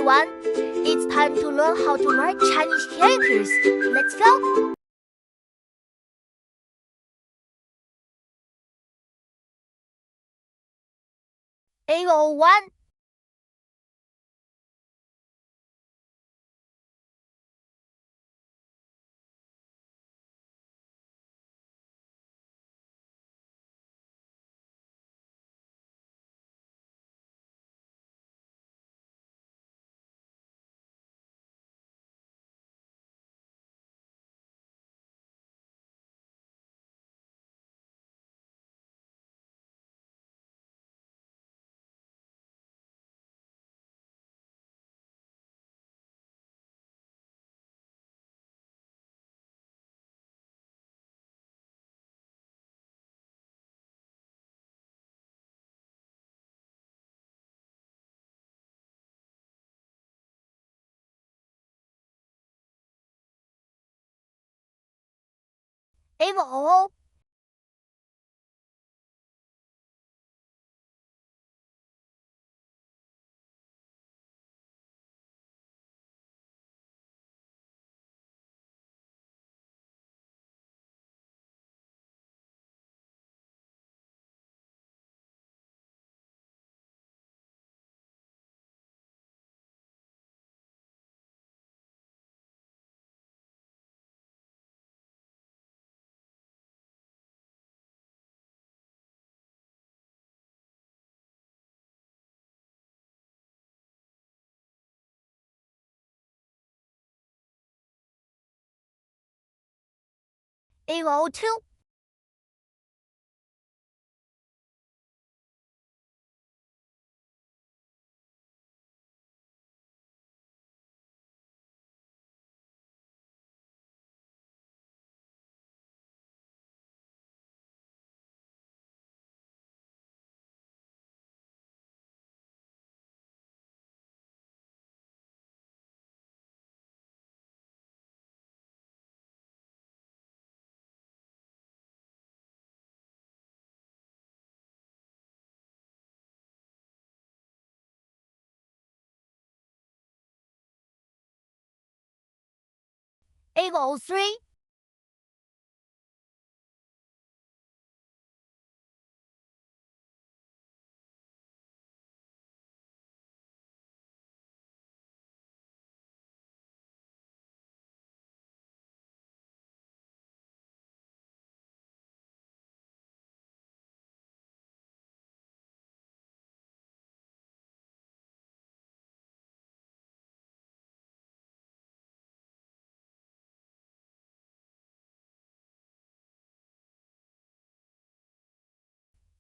everyone! It's time to learn how to write Chinese characters. Let's go! A01. A00. A02. A03.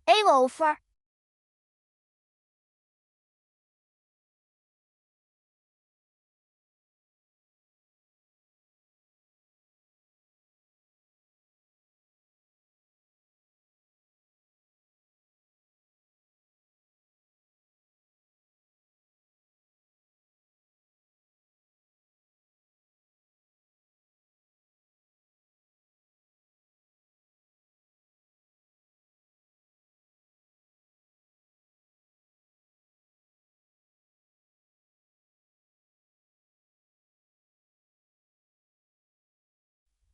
A04.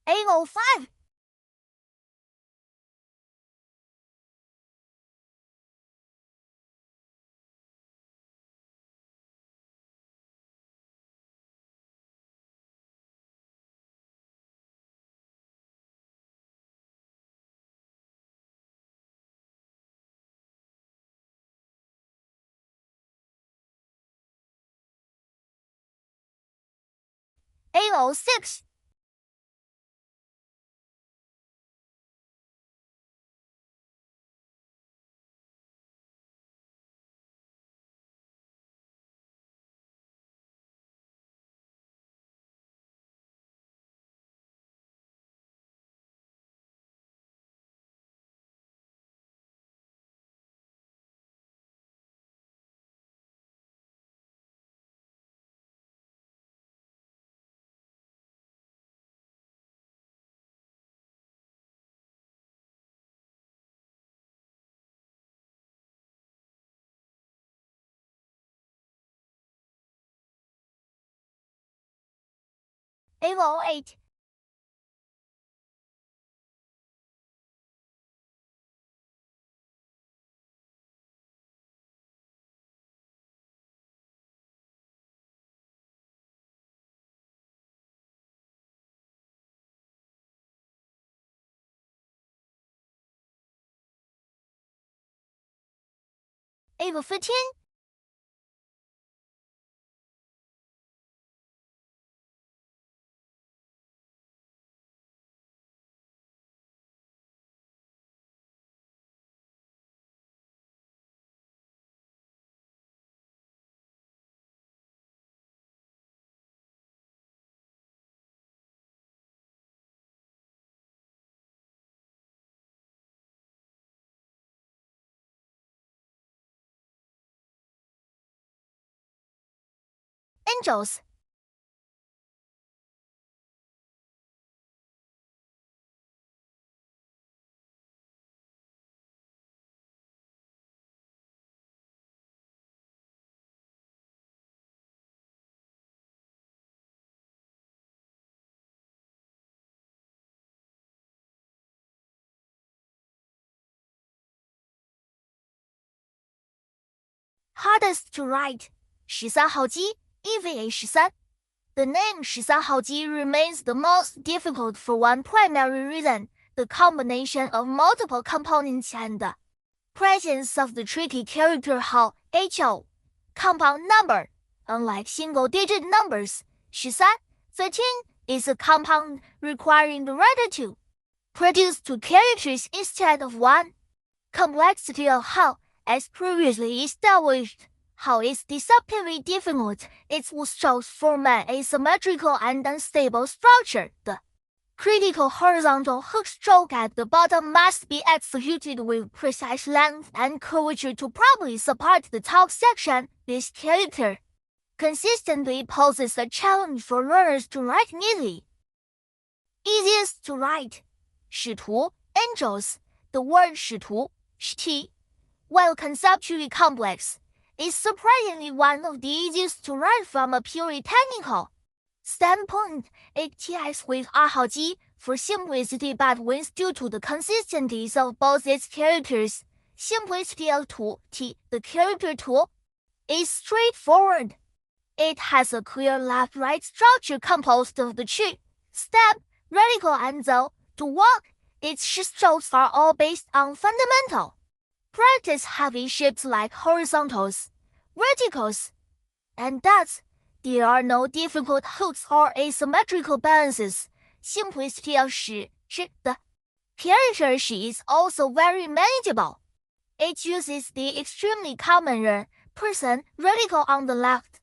A05. A06. EVA 8. EVA 15. Angels. Hardest to write. 13号机 EVA 13. The name 13号机 remains the most difficult for one primary reason, the combination of multiple components and the presence of the tricky character HO, compound number. Unlike single-digit numbers, 13 is a compound requiring the writer to produce two characters instead of one. Complexity of HO, as previously established, HO is deceptively difficult. Its structures form an asymmetrical and unstable structure. The critical horizontal hook stroke at the bottom must be executed with precise length and curvature to properly support the top section. This character consistently poses a challenge for learners to write neatly. Easiest to write. 使徒 Angels. The word 使徒 while conceptually complex, is surprisingly one of the easiest to write from a purely technical standpoint. It ties with 2号机 for simplicity but wins due to the consistencies of both its characters. Simplicity of 2, the character 2, is straightforward. It has a clear left-right structure composed of the tree, step, radical and the to walk. Its strokes are all based on fundamental practice-heavy shapes like horizontals, verticals, and dots. There are no difficult hooks or asymmetrical balances. Simplicity of 使 the character 使 is also very manageable. It uses the extremely common person radical on the left,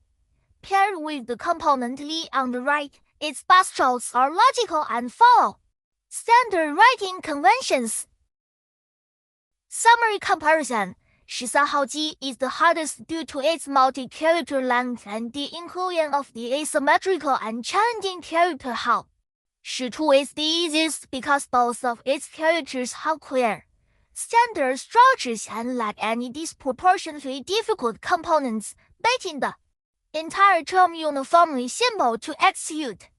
paired with the component li on the right. Its bus strokes are logical and follow standard writing conventions. Summary comparison. 13号机 is the hardest due to its multi-character length and the inclusion of the asymmetrical and challenging character HO. 12 is the easiest because both of its characters have clear, standard structures and lack any disproportionately difficult components, making the entire term uniformly simple to execute.